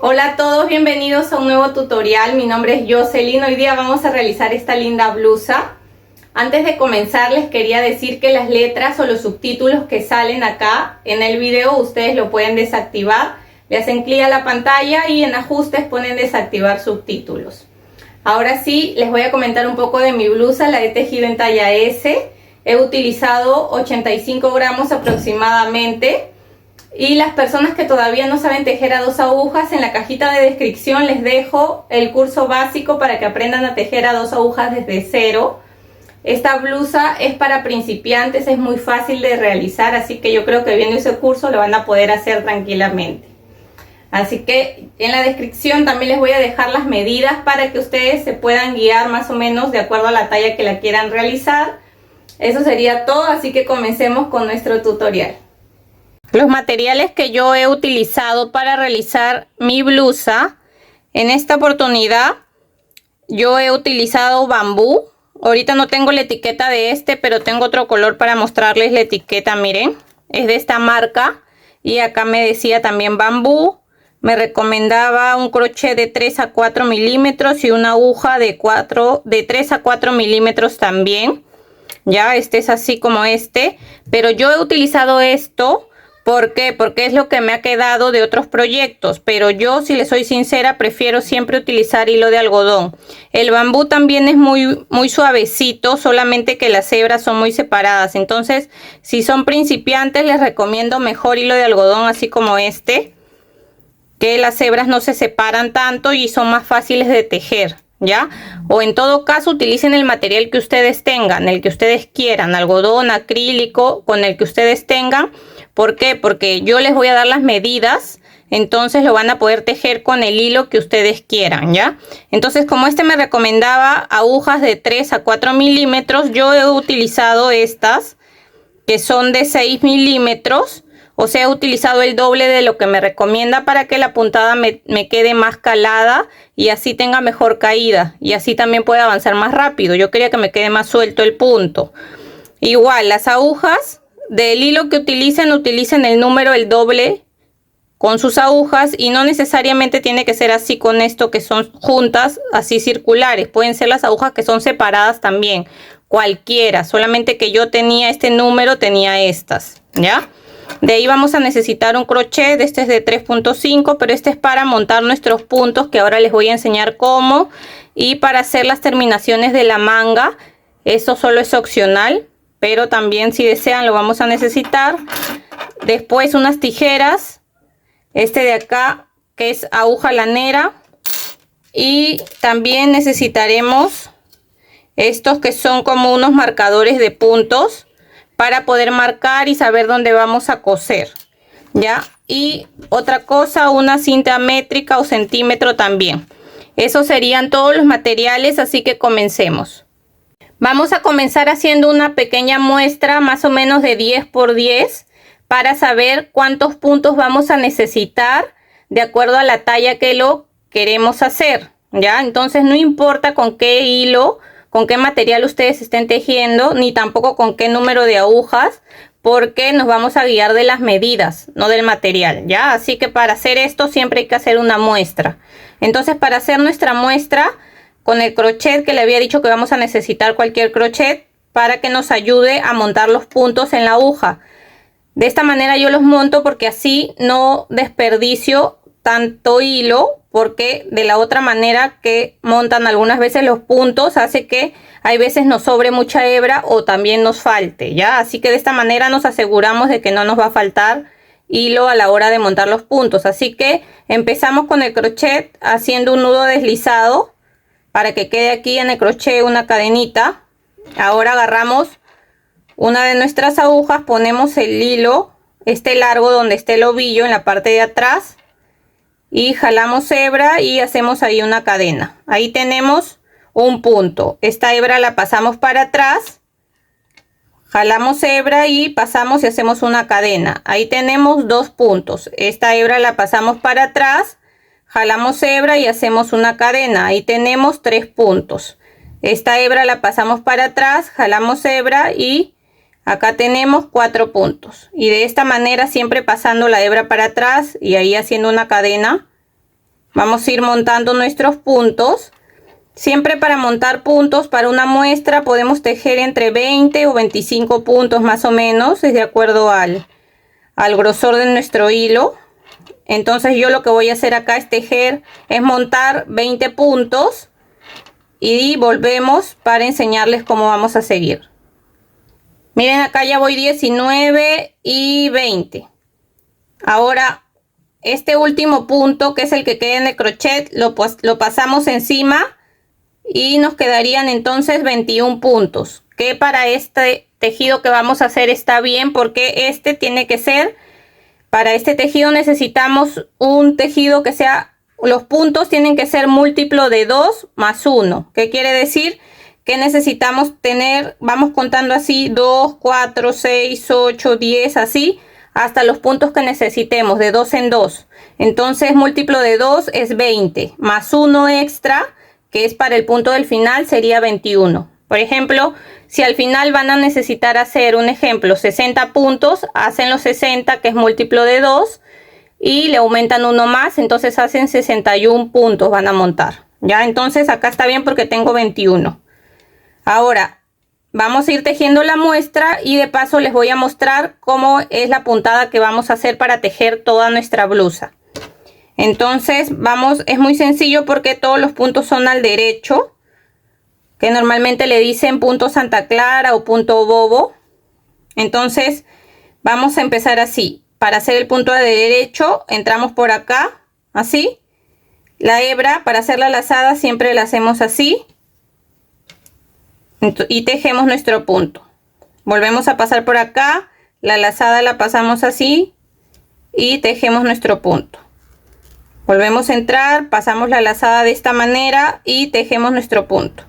Hola a todos, bienvenidos a un nuevo tutorial. Mi nombre es Jocelyn. Hoy día vamos a realizar esta linda blusa. Antes de comenzar les quería decir que las letras o los subtítulos que salen acá en el video ustedes lo pueden desactivar. Le hacen clic a la pantalla y en ajustes ponen desactivar subtítulos. Ahora sí, les voy a comentar un poco de mi blusa. La he tejido en talla S. He utilizado 85 gramos aproximadamente. Y las personas que todavía no saben tejer a 2 agujas, en la cajita de descripción les dejo el curso básico para que aprendan a tejer a 2 agujas desde cero. Esta blusa es para principiantes, es muy fácil de realizar, así que yo creo que viendo ese curso lo van a poder hacer tranquilamente. Así que en la descripción también les voy a dejar las medidas para que ustedes se puedan guiar más o menos de acuerdo a la talla que la quieran realizar. Eso sería todo, así que comencemos con nuestro tutorial. Los materiales que yo he utilizado para realizar mi blusa, en esta oportunidad yo he utilizado bambú. Ahorita no tengo la etiqueta de este, pero tengo otro color para mostrarles la etiqueta. Miren, es de esta marca y acá me decía también bambú. Me recomendaba un crochet de 3 a 4 milímetros y una aguja de 3 a 4 milímetros también. Ya, este es así como este, pero yo he utilizado esto. ¿Por qué? Porque es lo que me ha quedado de otros proyectos, pero yo, si les soy sincera, prefiero siempre utilizar hilo de algodón. El bambú también es muy suavecito, solamente que las hebras son muy separadas. Entonces, si son principiantes, les recomiendo mejor hilo de algodón, así como este, que las hebras no se separan tanto y son más fáciles de tejer, ¿ya? O en todo caso, utilicen el material que ustedes tengan, el que ustedes quieran, algodón, acrílico, con el que ustedes tengan. ¿Por qué? Porque yo les voy a dar las medidas, entonces lo van a poder tejer con el hilo que ustedes quieran, ¿ya? Entonces, como este me recomendaba agujas de 3 a 4 milímetros, yo he utilizado estas, que son de 6 milímetros. O sea, he utilizado el doble de lo que me recomienda para que la puntada me quede más calada y así tenga mejor caída. Y así también puede avanzar más rápido. Yo quería que me quede más suelto el punto. Igual, las agujas del hilo que utilicen el número, el doble con sus agujas. Y no necesariamente tiene que ser así con esto que son juntas, así circulares. Pueden ser las agujas que son separadas también. Cualquiera, solamente que yo tenía este número, tenía estas, ¿ya? De ahí vamos a necesitar un crochet. Este es de 3.5, pero este es para montar nuestros puntos, que ahora les voy a enseñar cómo. Y para hacer las terminaciones de la manga, eso solo es opcional, pero también si desean lo vamos a necesitar. Después unas tijeras, este de acá que es aguja lanera, y también necesitaremos estos que son como unos marcadores de puntos para poder marcar y saber dónde vamos a coser, ¿ya? Y otra cosa, una cinta métrica o centímetro también. Esos serían todos los materiales, así que comencemos. Vamos a comenzar haciendo una pequeña muestra, más o menos de 10 por 10, para saber cuántos puntos vamos a necesitar de acuerdo a la talla que lo queremos hacer, ¿ya? Entonces no importa con qué hilo, con qué material ustedes estén tejiendo, ni tampoco con qué número de agujas, porque nos vamos a guiar de las medidas, no del material, ¿ya? Así que para hacer esto siempre hay que hacer una muestra. Entonces, para hacer nuestra muestra, con el crochet que le había dicho que vamos a necesitar cualquier crochet para que nos ayude a montar los puntos en la aguja. De esta manera yo los monto porque así no desperdicio tanto hilo, porque de la otra manera que montan algunas veces los puntos hace que hay veces nos sobre mucha hebra o también nos falte, ¿ya? Así que de esta manera nos aseguramos de que no nos va a faltar hilo a la hora de montar los puntos. Así que empezamos con el crochet haciendo un nudo deslizado para que quede aquí en el crochet una cadenita. Ahora agarramos una de nuestras agujas, ponemos el hilo, este largo donde esté el ovillo en la parte de atrás, y jalamos hebra y hacemos ahí una cadena. Ahí tenemos un punto. Esta hebra la pasamos para atrás, jalamos hebra y pasamos y hacemos una cadena. Ahí tenemos 2 puntos. Esta hebra la pasamos para atrás, jalamos hebra y hacemos una cadena. Ahí tenemos 3 puntos. Esta hebra la pasamos para atrás, jalamos hebra y acá tenemos 4 puntos. Y de esta manera siempre pasando la hebra para atrás y ahí haciendo una cadena Vamos a ir montando nuestros puntos. Siempre para montar puntos para una muestra podemos tejer entre 20 o 25 puntos más o menos, es de acuerdo al grosor de nuestro hilo. Entonces yo lo que voy a hacer acá es montar 20 puntos y volvemos para enseñarles cómo vamos a seguir. Miren, acá ya voy 19 y 20. Ahora este último punto, que es el que queda en el crochet, lo pasamos encima y nos quedarían entonces 21 puntos, que para este tejido que vamos a hacer está bien, porque este tiene que ser, para este tejido necesitamos un tejido que sea, los puntos tienen que ser múltiplo de 2 más 1. ¿Qué quiere decir? Que necesitamos tener, vamos contando así, 2, 4, 6, 8, 10, así, hasta los puntos que necesitemos, de 2 en 2. Entonces múltiplo de 2 es 20, más 1 extra, que es para el punto del final, sería 21. Por ejemplo, si al final van a necesitar hacer un ejemplo, 60 puntos, hacen los 60, que es múltiplo de 2, y le aumentan uno más, entonces hacen 61 puntos, van a montar. Ya, entonces acá está bien porque tengo 21. Ahora vamos a ir tejiendo la muestra y de paso les voy a mostrar cómo es la puntada que vamos a hacer para tejer toda nuestra blusa. Entonces es muy sencillo porque todos los puntos son al derecho, que normalmente le dicen punto Santa Clara o punto bobo. Entonces vamos a empezar así. Para hacer el punto de derecho entramos por acá, así. La hebra para hacer la lazada siempre la hacemos así. Y tejemos nuestro punto. Volvemos a pasar por acá, la lazada la pasamos así y tejemos nuestro punto. Volvemos a entrar, pasamos la lazada de esta manera y tejemos nuestro punto.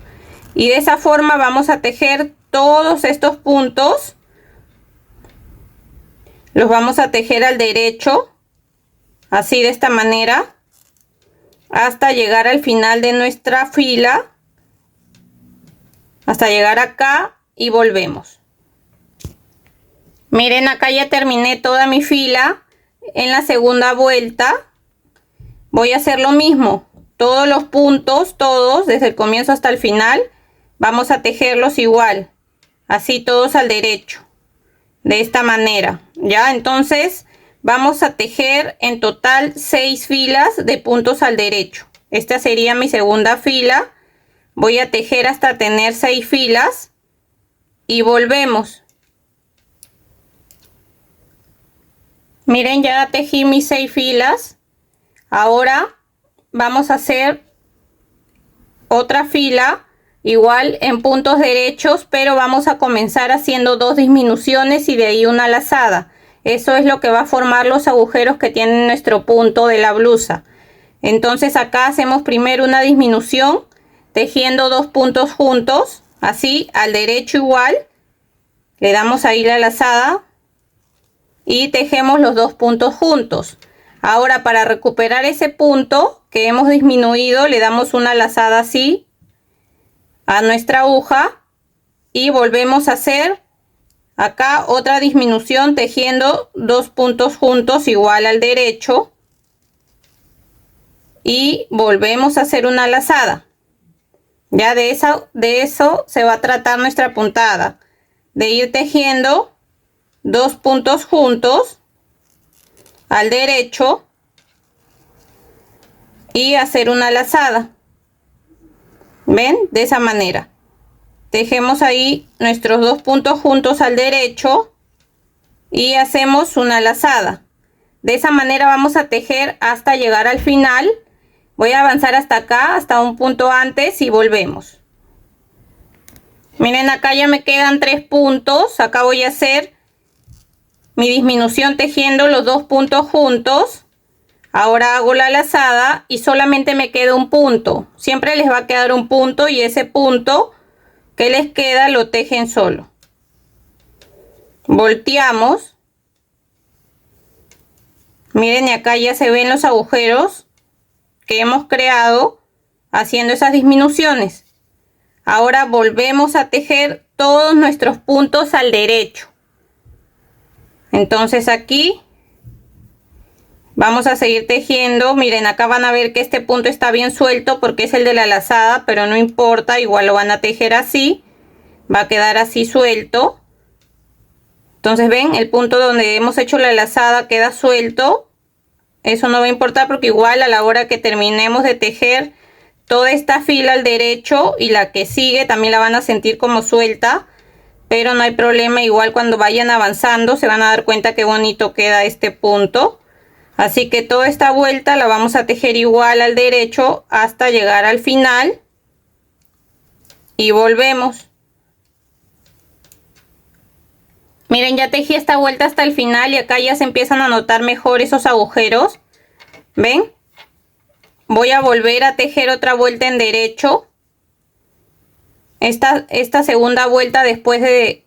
Y de esa forma vamos a tejer todos estos puntos. Los vamos a tejer al derecho, así de esta manera, hasta llegar al final de nuestra fila. Hasta llegar acá y volvemos. Miren, acá ya terminé toda mi fila. En la segunda vuelta voy a hacer lo mismo. Todos los puntos, todos, desde el comienzo hasta el final, vamos a tejerlos igual. Así todos al derecho. De esta manera. Ya, entonces vamos a tejer en total 6 filas de puntos al derecho. Esta sería mi segunda fila. Voy a tejer hasta tener 6 filas y volvemos. Miren, ya tejí mis 6 filas. Ahora vamos a hacer otra fila igual en puntos derechos, pero vamos a comenzar haciendo 2 disminuciones y de ahí una lazada. Eso es lo que va a formar los agujeros que tiene nuestro punto de la blusa. Entonces acá hacemos primero una disminución, tejiendo 2 puntos juntos, así al derecho igual, le damos ahí la lazada y tejemos los 2 puntos juntos. Ahora para recuperar ese punto que hemos disminuido, le damos una lazada así a nuestra aguja y volvemos a hacer acá otra disminución tejiendo 2 puntos juntos igual al derecho y volvemos a hacer una lazada. Ya de eso se va a tratar nuestra puntada, de ir tejiendo 2 puntos juntos al derecho y hacer una lazada. ¿Ven? De esa manera. Tejemos ahí nuestros 2 puntos juntos al derecho y hacemos una lazada. De esa manera vamos a tejer hasta llegar al final. Voy a avanzar hasta acá, hasta un punto antes y volvemos. Miren, acá ya me quedan 3 puntos. Acá voy a hacer mi disminución tejiendo los 2 puntos juntos. Ahora hago la lazada y solamente me queda un punto. Siempre les va a quedar un punto y ese punto que les queda lo tejen solo. Volteamos. Miren, y acá ya se ven los agujeros que hemos creado haciendo esas disminuciones. Ahora volvemos a tejer todos nuestros puntos al derecho. Entonces aquí Vamos a seguir tejiendo. Miren, acá van a ver que este punto está bien suelto porque es el de la lazada, pero no importa, igual lo van a tejer así. Va a quedar así suelto. Entonces ven, el punto donde hemos hecho la lazada queda suelto. Eso no va a importar porque igual a la hora que terminemos de tejer toda esta fila al derecho y la que sigue también la van a sentir como suelta. Pero no hay problema, igual cuando vayan avanzando se van a dar cuenta qué bonito queda este punto. Así que toda esta vuelta la vamos a tejer igual al derecho hasta llegar al final. Y volvemos. Miren, ya tejí esta vuelta hasta el final y acá ya se empiezan a notar mejor esos agujeros. ¿Ven? Voy a volver a tejer otra vuelta en derecho. Esta segunda vuelta después de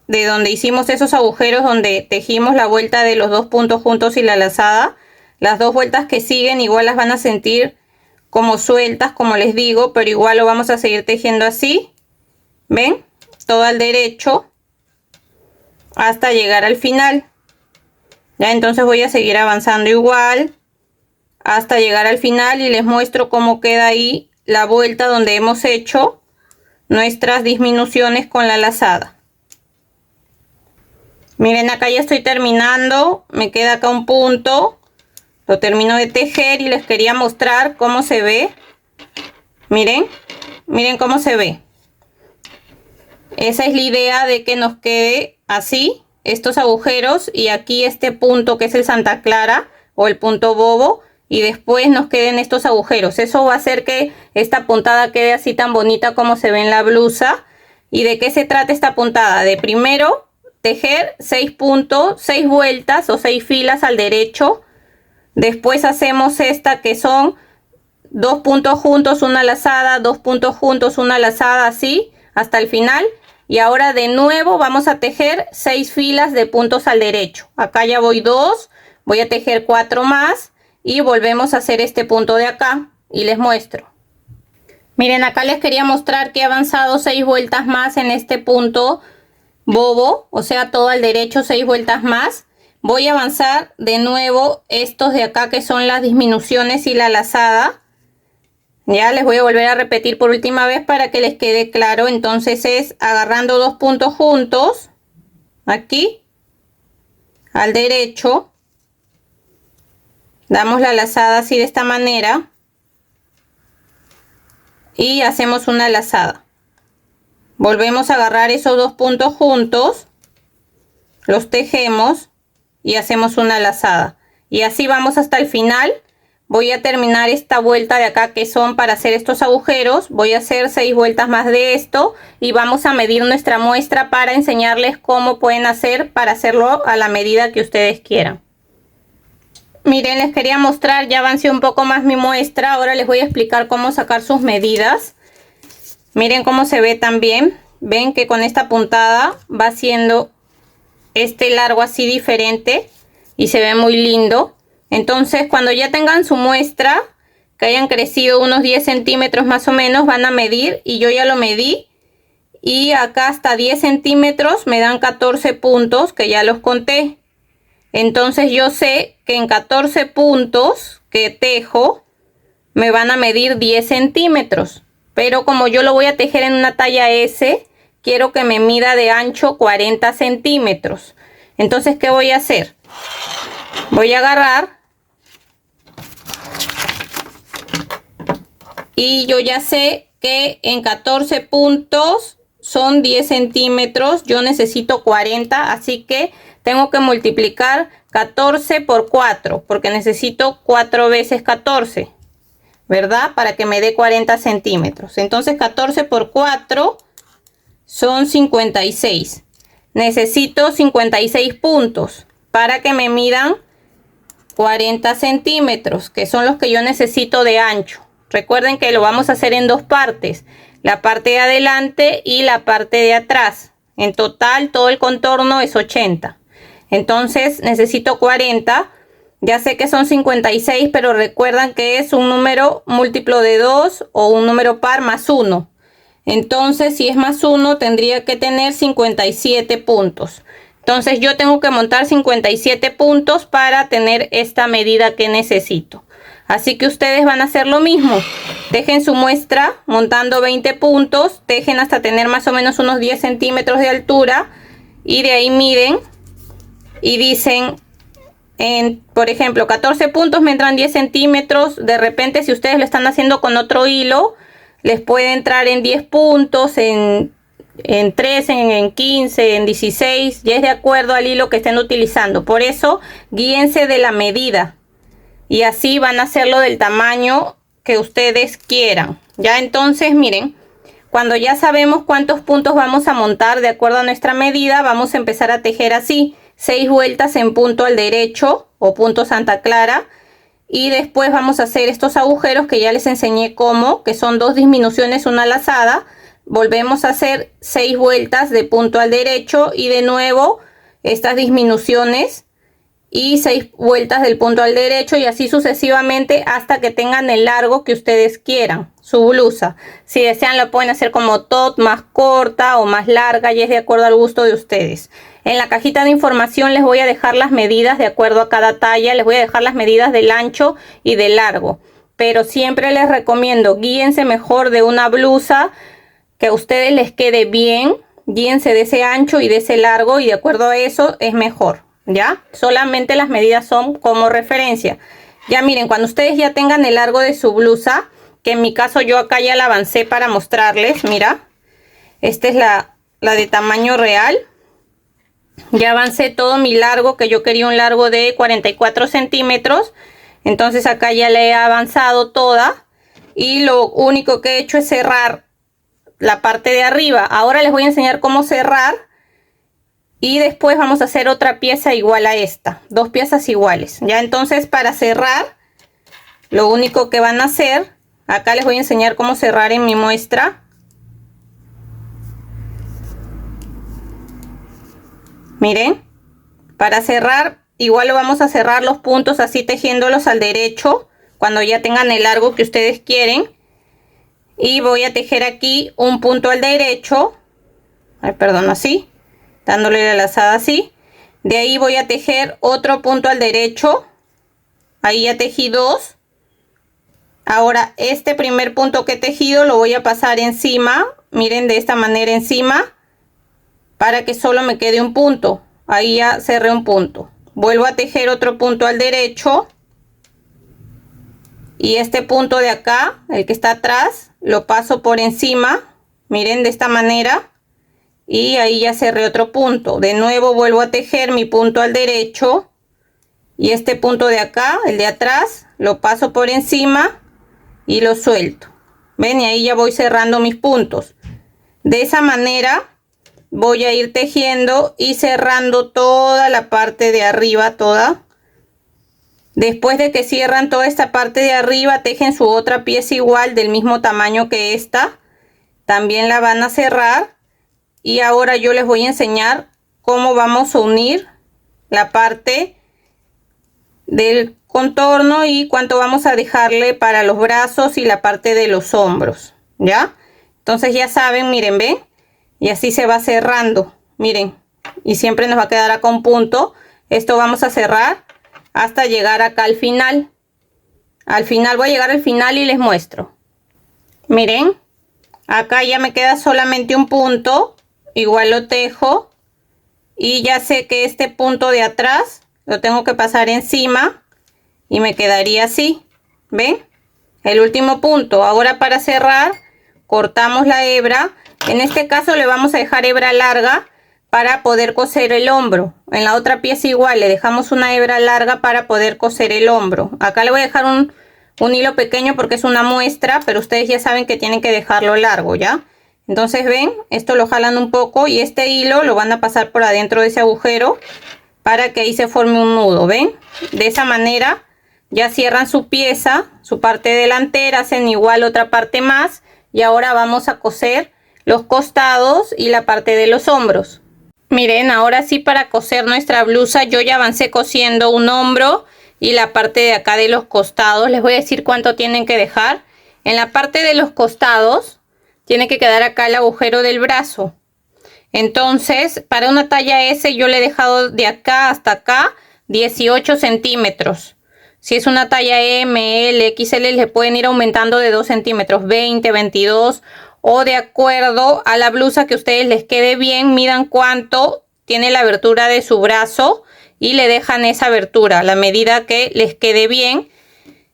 donde hicimos esos agujeros, donde tejimos la vuelta de los dos puntos juntos y la lazada. Las dos vueltas que siguen igual las van a sentir como sueltas, como les digo, pero igual lo vamos a seguir tejiendo así. ¿Ven? Todo al derecho hasta llegar al final. Ya, entonces voy a seguir avanzando igual hasta llegar al final y les muestro cómo queda ahí la vuelta donde hemos hecho nuestras disminuciones con la lazada. Miren, acá ya estoy terminando, me queda acá un punto, lo termino de tejer y les quería mostrar cómo se ve. Miren, miren cómo se ve. Esa es la idea, de que nos quede así, estos agujeros y aquí este punto que es el Santa Clara o el punto bobo, y después nos queden estos agujeros. Eso va a hacer que esta puntada quede así tan bonita como se ve en la blusa. ¿Y de qué se trata esta puntada? De primero tejer 6 puntos, 6 vueltas o 6 filas al derecho. Después hacemos esta que son 2 puntos juntos, una lazada, 2 puntos juntos, una lazada, así hasta el final. Y ahora de nuevo vamos a tejer 6 filas de puntos al derecho. Acá ya voy 2, voy a tejer 4 más y volvemos a hacer este punto de acá y les muestro. Miren, acá les quería mostrar que he avanzado 6 vueltas más en este punto bobo, o sea, todo al derecho, 6 vueltas más. Voy a avanzar de nuevo estos de acá que son las disminuciones y la lazada. Ya les voy a volver a repetir por última vez para que les quede claro. Entonces es agarrando 2 puntos juntos aquí al derecho, damos la lazada así de esta manera y hacemos una lazada. Volvemos a agarrar esos 2 puntos juntos, los tejemos y hacemos una lazada. Y así vamos hasta el final. Voy a terminar esta vuelta de acá que son para hacer estos agujeros. Voy a hacer 6 vueltas más de esto y vamos a medir nuestra muestra para enseñarles cómo pueden hacer para hacerlo a la medida que ustedes quieran. Miren, les quería mostrar, ya avancé un poco más mi muestra. Ahora les voy a explicar cómo sacar sus medidas. Miren cómo se ve también. Ven que con esta puntada va haciendo este largo así diferente y se ve muy lindo. Entonces cuando ya tengan su muestra, que hayan crecido unos 10 centímetros más o menos, van a medir, y yo ya lo medí, y acá hasta 10 centímetros me dan 14 puntos que ya los conté. Entonces yo sé que en 14 puntos que tejo me van a medir 10 centímetros, pero como yo lo voy a tejer en una talla S, quiero que me mida de ancho 40 centímetros. Entonces, ¿qué voy a hacer? Voy a agarrar y yo ya sé que en 14 puntos son 10 centímetros, yo necesito 40, así que tengo que multiplicar 14 por 4, porque necesito 4 veces 14, ¿verdad? Para que me dé 40 centímetros. Entonces 14 por 4 son 56. Necesito 56 puntos para que me midan 40 centímetros, que son los que yo necesito de ancho. Recuerden que lo vamos a hacer en dos partes, la parte de adelante y la parte de atrás. En total todo el contorno es 80. Entonces necesito 40. Ya sé que son 56, pero recuerdan que es un número múltiplo de 2 o un número par más 1. Entonces si es más 1 tendría que tener 57 puntos. Entonces yo tengo que montar 57 puntos para tener esta medida que necesito. Así que ustedes van a hacer lo mismo. Tejen su muestra montando 20 puntos. Tejen hasta tener más o menos unos 10 centímetros de altura. Y de ahí miden. Y dicen, por ejemplo, 14 puntos me entran 10 centímetros. De repente, si ustedes lo están haciendo con otro hilo, les puede entrar en 10 puntos, en 13, en 15, en 16. Ya es de acuerdo al hilo que estén utilizando. Por eso, guíense de la medida. Y así van a hacerlo del tamaño que ustedes quieran. Ya entonces, miren, cuando ya sabemos cuántos puntos vamos a montar de acuerdo a nuestra medida, vamos a empezar a tejer así. 6 vueltas en punto al derecho o punto Santa Clara. Y después vamos a hacer estos agujeros que ya les enseñé cómo, que son 2 disminuciones, una lazada. Volvemos a hacer 6 vueltas de punto al derecho y de nuevo estas disminuciones. Y 6 vueltas del punto al derecho y así sucesivamente hasta que tengan el largo que ustedes quieran, su blusa. Si desean la pueden hacer como top, más corta o más larga, y es de acuerdo al gusto de ustedes. En la cajita de información les voy a dejar las medidas de acuerdo a cada talla, les voy a dejar las medidas del ancho y del largo. Pero siempre les recomiendo, guíense mejor de una blusa que a ustedes les quede bien, guíense de ese ancho y de ese largo y de acuerdo a eso es mejor. ¿Ya? Solamente las medidas son como referencia. Ya miren, cuando ustedes ya tengan el largo de su blusa, que en mi caso yo acá ya la avancé para mostrarles, mira. Esta es la de tamaño real. Ya avancé todo mi largo, que yo quería un largo de 44 centímetros. Entonces acá ya le he avanzado toda. Y lo único que he hecho es cerrar la parte de arriba. Ahora les voy a enseñar cómo cerrar. Y después vamos a hacer otra pieza igual a esta. 2 piezas iguales. Ya entonces para cerrar, lo único que van a hacer, acá les voy a enseñar cómo cerrar en mi muestra. Miren, para cerrar, igual lo vamos a cerrar los puntos así tejiéndolos al derecho. Cuando ya tengan el largo que ustedes quieren. Y voy a tejer aquí un punto al derecho. Ay, perdón, así. Dándole la lazada así. De ahí voy a tejer otro punto al derecho. Ahí ya tejí 2. Ahora este primer punto que he tejido lo voy a pasar encima. Miren, de esta manera encima. Para que solo me quede un punto. Ahí ya cerré un punto. Vuelvo a tejer otro punto al derecho. Y este punto de acá, el que está atrás, lo paso por encima. Miren, de esta manera. Y ahí ya cerré otro punto. De nuevo vuelvo a tejer mi punto al derecho. Y este punto de acá, el de atrás, lo paso por encima y lo suelto. ¿Ven? Y ahí ya voy cerrando mis puntos. De esa manera voy a ir tejiendo y cerrando toda la parte de arriba, toda. Después de que cierran toda esta parte de arriba, tejen su otra pieza igual del mismo tamaño que esta. También la van a cerrar. Y ahora yo les voy a enseñar cómo vamos a unir la parte del contorno y cuánto vamos a dejarle para los brazos y la parte de los hombros. ¿Ya? Entonces ya saben, miren, ven. Y así se va cerrando. Miren. Y siempre nos va a quedar acá un punto. Esto vamos a cerrar hasta llegar acá al final. Al final voy a llegar al final y les muestro. Miren. Acá ya me queda solamente un punto. Igual lo tejo y ya sé que este punto de atrás lo tengo que pasar encima y me quedaría así. ¿Ven? El último punto. Ahora para cerrar cortamos la hebra. En este caso le vamos a dejar hebra larga para poder coser el hombro. En la otra pieza igual le dejamos una hebra larga para poder coser el hombro. Acá le voy a dejar un hilo pequeño porque es una muestra, pero ustedes ya saben que tienen que dejarlo largo, ¿ya? Entonces ven, esto lo jalan un poco y este hilo lo van a pasar por adentro de ese agujero para que ahí se forme un nudo, ¿ven? De esa manera ya cierran su pieza, su parte delantera, hacen igual otra parte más y ahora vamos a coser los costados y la parte de los hombros. Miren, ahora sí, para coser nuestra blusa yo ya avancé cosiendo un hombro y la parte de acá de los costados. Les voy a decir cuánto tienen que dejar. En la parte de los costados tiene que quedar acá el agujero del brazo. Entonces, para una talla S yo le he dejado de acá hasta acá 18 centímetros. Si es una talla M, L, XL, le pueden ir aumentando de 2 centímetros, 20, 22, o de acuerdo a la blusa que a ustedes les quede bien, midan cuánto tiene la abertura de su brazo y le dejan esa abertura, la medida que les quede bien.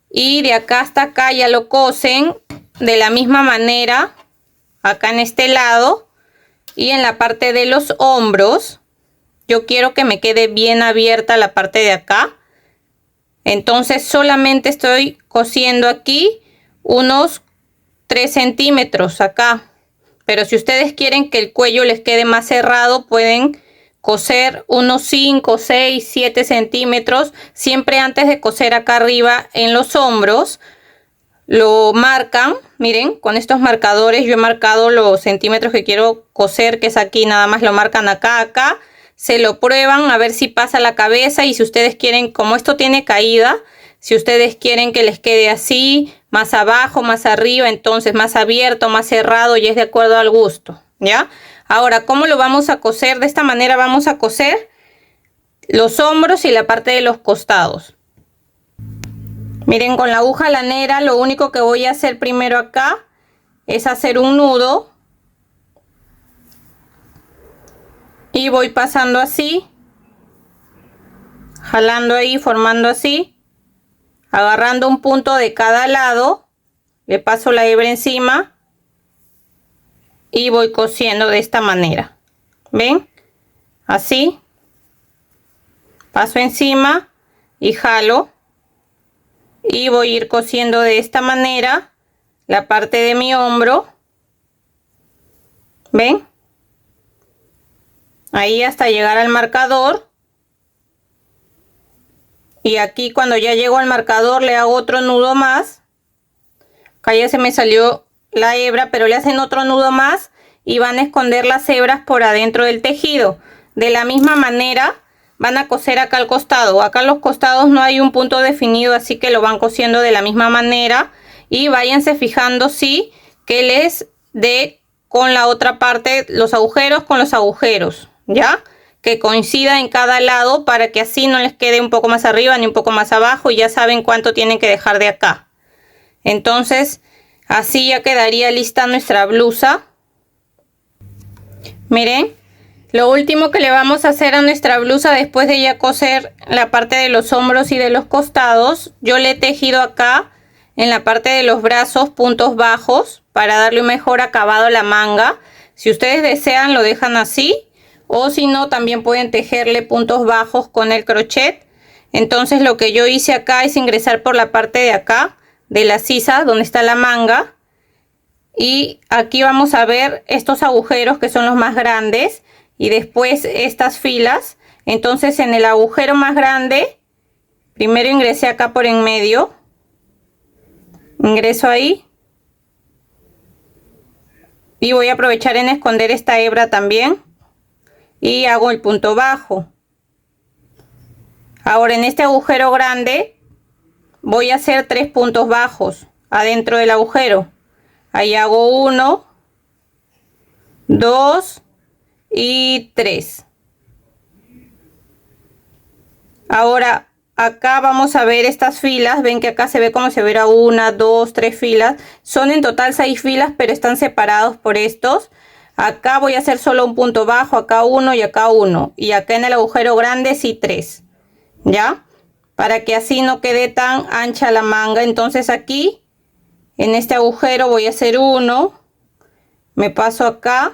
Y de acá hasta acá ya lo cosen de la misma manera, acá en este lado. Y en la parte de los hombros, yo quiero que me quede bien abierta la parte de acá. Entonces solamente estoy cosiendo aquí unos 3 centímetros acá. Pero si ustedes quieren que el cuello les quede más cerrado, pueden coser unos 5, 6, 7 centímetros. Siempre antes de coser acá arriba en los hombros, lo marcan. Miren, con estos marcadores yo he marcado los centímetros que quiero coser, que es aquí, nada más lo marcan acá, acá. Se lo prueban a ver si pasa la cabeza, y si ustedes quieren, como esto tiene caída, si ustedes quieren que les quede así, más abajo, más arriba, entonces más abierto, más cerrado, y es de acuerdo al gusto, ¿ya? Ahora, ¿cómo lo vamos a coser? De esta manera vamos a coser los hombros y la parte de los costados. Miren, con la aguja lanera lo único que voy a hacer primero acá es hacer un nudo. Y voy pasando así, jalando ahí, formando así, agarrando un punto de cada lado, le paso la hebra encima y voy cosiendo de esta manera. ¿Ven? Así. Paso encima y jalo. Y voy a ir cosiendo de esta manera la parte de mi hombro. ¿Ven? Ahí hasta llegar al marcador. Y aquí cuando ya llego al marcador le hago otro nudo más. Acá ya se me salió la hebra, pero le hacen otro nudo más y van a esconder las hebras por adentro del tejido. De la misma manera van a coser acá al costado. Acá en los costados no hay un punto definido, así que lo van cosiendo de la misma manera. Y váyanse fijando sí que les dé con la otra parte los agujeros con los agujeros, ¿ya? Que coincida en cada lado para que así no les quede un poco más arriba ni un poco más abajo, y ya saben cuánto tienen que dejar de acá. Entonces así ya quedaría lista nuestra blusa. Miren, lo último que le vamos a hacer a nuestra blusa después de ya coser la parte de los hombros y de los costados, yo le he tejido acá en la parte de los brazos puntos bajos para darle un mejor acabado a la manga. Si ustedes desean lo dejan así, o si no también pueden tejerle puntos bajos con el crochet. Entonces lo que yo hice acá es ingresar por la parte de acá de la sisa donde está la manga, y aquí vamos a ver estos agujeros que son los más grandes y después estas filas. Entonces en el agujero más grande primero ingresé acá por en medio, ingreso ahí y voy a aprovechar en esconder esta hebra también y hago el punto bajo. Ahora en este agujero grande voy a hacer 3 puntos bajos adentro del agujero. Ahí hago 1, 2 y 3. Ahora acá vamos a ver estas filas. Ven que acá se ve como si hubiera 1, 2, 3 filas. Son en total 6 filas, pero están separados por estos. Acá voy a hacer solo un punto bajo, acá 1 y acá 1. Y acá en el agujero grande sí 3. ¿Ya? Para que así no quede tan ancha la manga. Entonces aquí en este agujero voy a hacer 1. Me paso acá.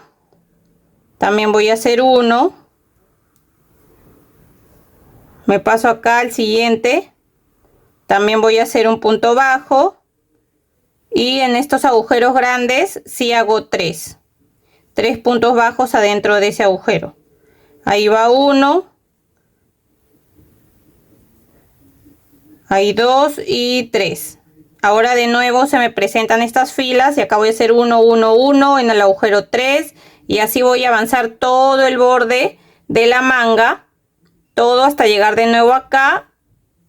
También voy a hacer 1. Me paso acá al siguiente. También voy a hacer un punto bajo. Y en estos agujeros grandes sí hago 3 puntos bajos adentro de ese agujero. Ahí va 1. Ahí 2 y 3. Ahora de nuevo se me presentan estas filas y acá voy a hacer 1, 1, 1 en el agujero 3, y así voy a avanzar todo el borde de la manga, todo hasta llegar de nuevo acá,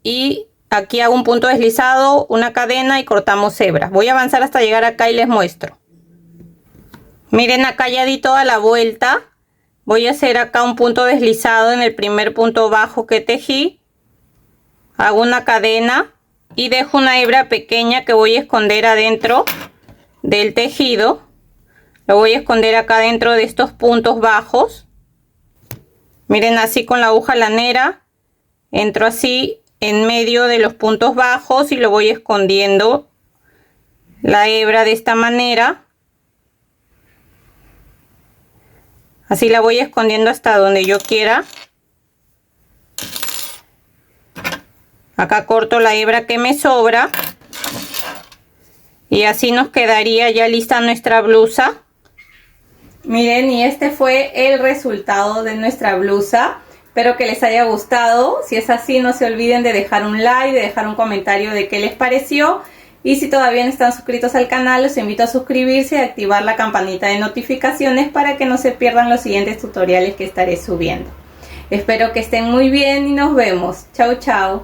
y aquí hago un punto deslizado, una cadena y cortamos hebras. Voy a avanzar hasta llegar acá y les muestro. Miren, acá ya di toda la vuelta voy a hacer acá un punto deslizado en el primer punto bajo que tejí, hago una cadena y dejo una hebra pequeña que voy a esconder adentro del tejido. Lo voy a esconder acá dentro de estos puntos bajos. Miren, así con la aguja lanera entro así en medio de los puntos bajos y lo voy escondiendo la hebra de esta manera. Así la voy escondiendo hasta donde yo quiera. Acá corto la hebra que me sobra. Y así nos quedaría ya lista nuestra blusa. Miren, y este fue el resultado de nuestra blusa. Espero que les haya gustado. Si es así, no se olviden de dejar un like, de dejar un comentario de qué les pareció. Y si todavía no están suscritos al canal, los invito a suscribirse y a activar la campanita de notificaciones para que no se pierdan los siguientes tutoriales que estaré subiendo. Espero que estén muy bien y nos vemos. Chau, chau.